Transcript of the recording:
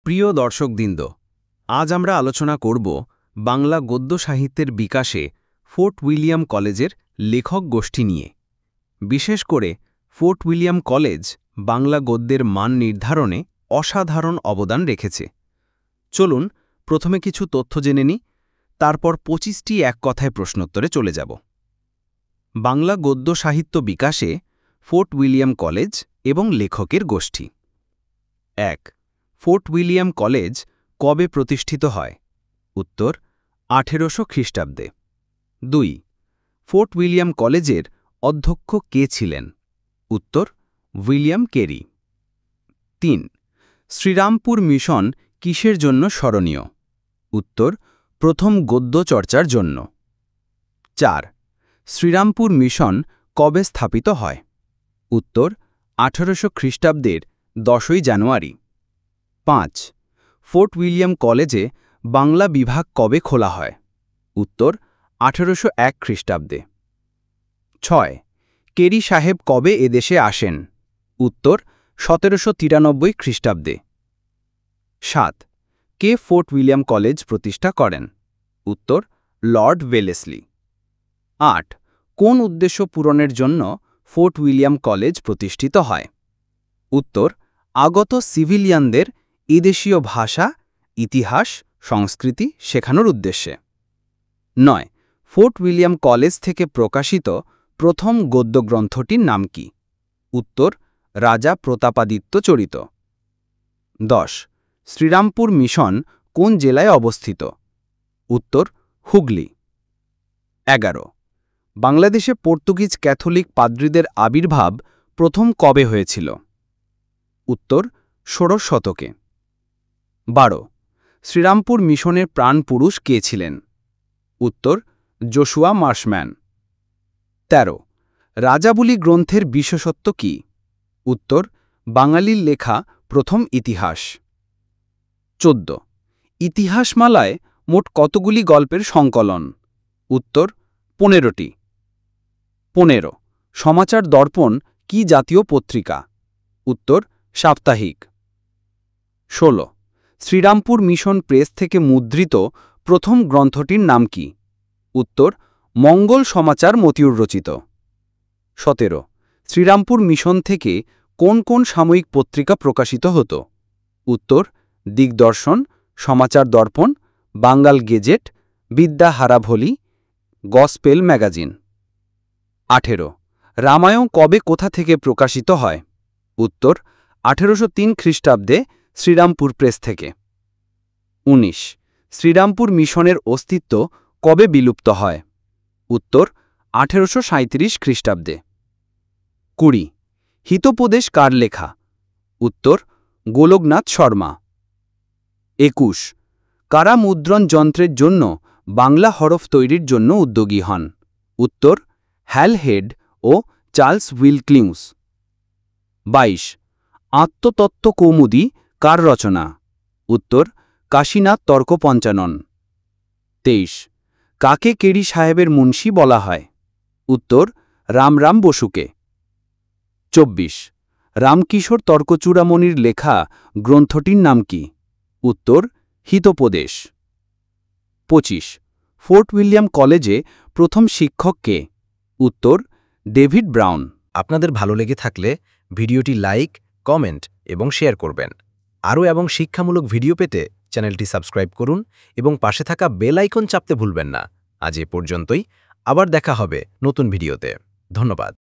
প্রিয় দর্শকবৃন্দ, আজ আমরা আলোচনা করব বাংলা গদ্য সাহিত্যের বিকাশে ফোর্ট উইলিয়াম কলেজের লেখক গোষ্ঠী নিয়ে। বিশেষ করে ফোর্ট উইলিয়াম কলেজ বাংলা গদ্যের মান নির্ধারণে অসাধারণ অবদান রেখেছে। চলুন প্রথমে কিছু তথ্য জেনে নিই, তারপর 25টি এক কথায় প্রশ্নোত্তরে চলে যাব। বাংলা গদ্য সাহিত্য বিকাশে ফোর্ট উইলিয়াম কলেজ এবং লেখকের গোষ্ঠী। 1. ফোর্ট উইলিয়াম কলেজ কবে প্রতিষ্ঠিত হয়? উত্তর 1800 খ্রিস্টাব্দে। 2. ফোর্ট উইলিয়াম কলেজের অধ্যক্ষ কে ছিলেন? উত্তর উইলিয়াম কেরি। 3. শ্রীরামপুর মিশন কিসের জন্য স্মরণীয়? উত্তর প্রথম গদ্য চর্চার জন্য। 4. শ্রীরামপুর মিশন কবে স্থাপিত হয়? উত্তর 1800 খ্রিস্টাব্দের 10ই জানুয়ারি। 5. ফোর্ট উইলিয়াম কলেজে বাংলা বিভাগ কবে খোলা হয়? উত্তর 1801 খ্রিস্টাব্দে। 6. কেরি সাহেব কবে এদেশে আসেন? উত্তর 1793 খ্রিস্টাব্দে। 7. কে ফোর্ট উইলিয়াম কলেজ প্রতিষ্ঠা করেন? উত্তর লর্ড ওয়েলেসলি। 8. কোন উদ্দেশ্য পূরণের জন্য ফোর্ট উইলিয়াম কলেজ প্রতিষ্ঠিত হয়? উত্তর আগত সিভিলিয়ানদের এদেশীয় ভাষা, ইতিহাস, সংস্কৃতি শেখানোর উদ্দেশ্যে। 9. ফোর্ট উইলিয়াম কলেজ থেকে প্রকাশিত প্রথম গদ্যগ্রন্থটির নাম কি? উত্তর রাজা প্রতাপাদিত্য চরিত। 10. শ্রীরামপুর মিশন কোন জেলায় অবস্থিত? উত্তর হুগলি। 11. বাংলাদেশে পর্তুগিজ ক্যাথলিক পাদ্রীদের আবির্ভাব প্রথম কবে হয়েছিল? উত্তর 16 শতকে। 12. শ্রীরামপুর মিশনের প্রাণপুরুষ কে ছিলেন? উত্তর জোশুয়া মার্শম্যান। 13. রাজাবলি গ্রন্থের বিশেষত্ব কি? উত্তর বাঙালির লেখা প্রথম ইতিহাস। 14. ইতিহাসমালায় মোট কতগুলি গল্পের সংকলন? উত্তর 15টি। 15. সমাচার দর্পণ কি জাতীয় পত্রিকা? উত্তর সাপ্তাহিক। 16. শ্রীরামপুর মিশন প্রেস থেকে মুদ্রিত প্রথম গ্রন্থটির নাম কি? উত্তর মঙ্গল সমাচার মতিউর রচিত। 17. শ্রীরামপুর মিশন থেকে কোন কোন সাময়িক পত্রিকা প্রকাশিত হতো? উত্তর দিগদর্শন, সমাচার দর্পণ, বাঙ্গাল গেজেট, বিদ্যা হারাভলি, গসপেল ম্যাগাজিন। 18. রামায়ণ কবে কোথা থেকে প্রকাশিত হয়? উত্তর 1803 খ্রিস্টাব্দে শ্রীরামপুর প্রেস থেকে। 19. শ্রীরামপুর মিশনের অস্তিত্ব কবে বিলুপ্ত হয়? উত্তর 1837 খ্রিস্টাব্দে। 20. হিতোপদেশ কার লেখা? উত্তর গোলকনাথ শর্মা। 21. কারা মুদ্রণ যন্ত্রের জন্য বাংলা হরফ তৈরির জন্য উদ্যোগী হন? উত্তর হ্যাল হেড ও চার্লস উইলক্লিউস। 22. আত্মতত্ত্ব কৌমুদী কার রচনা? উত্তর কাশীনাথ তর্কপঞ্চানন। 23. কাকে কেরি সাহেবের মুন্সি বলা হয়? উত্তর রামরাম বসুকে। 24. রামকিশোর তর্কচূড়ামণির লেখা গ্রন্থটির নাম কি? উত্তর হিতোপদেশ। 25. ফোর্ট উইলিয়াম কলেজে প্রথম শিক্ষক কে? উত্তর ডেভিড ব্রাউন। আপনাদের ভালো লেগে থাকলে ভিডিওটি লাইক, কমেন্ট এবং শেয়ার করবেন। আরও এবং শিক্ষামূলক ভিডিও পেতে চ্যানেলটি সাবস্ক্রাইব করুন এবং পাশে থাকা বেল আইকন চাপতে ভুলবেন না। আজ এ পর্যন্তই, আবার দেখা হবে নতুন ভিডিওতে। ধন্যবাদ।